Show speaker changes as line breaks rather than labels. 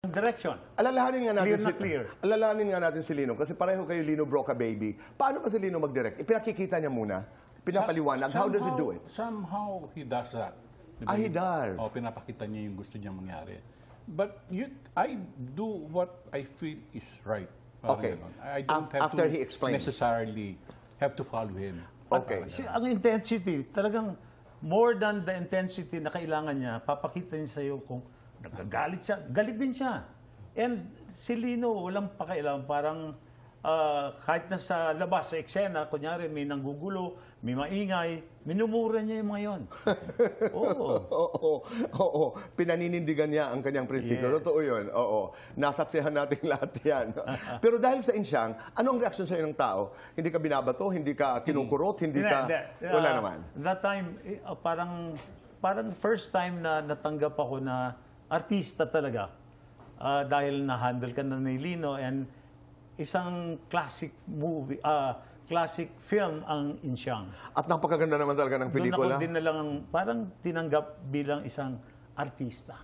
direction.
Alalahanin nga natin
Clear na clear.
Alalahanin nga natin si Lino kasi pareho kayo Lino Broca baby. Paano ba si Lino mag-direct? Ipinakikita niya muna. Pinapaliwanag. How does he do it?
Somehow he does that. Diba?
He does.
O, pinapakita niya yung gusto niya mangyari. But I do what I feel is right. Parang
Okay.
ganun. I don't have
After
to
he explains.
necessarily have to follow him.
Okay.
Ang intensity, talagang more than the intensity na kailangan niya, papakita niya sa iyo kung nagagalit siya. Galit din siya. And si Lino, walang pakialam. Parang kahit na sa labas, sa eksena, kunyari may nanggugulo, may maingay, minumura niya yung mga yun. Oo.
Oo. Pinaninindigan niya ang kanyang prinsipyo.
Yes.
Totoo yun. Oo. Nasaksihan natin lahat yan. Pero dahil sa insyang, anong reaction sa'yo ng tao? Hindi ka binabato? Hindi ka kinukurot? Hindi ka... Wala naman.
That time, parang first time na natanggap ako na artista talaga. Dahil na-handle ka na ni Lino and isang classic movie, classic film ang Insyang.
At napakaganda naman talaga ng pelikula.
Doon ako din na lang parang tinanggap bilang isang artista.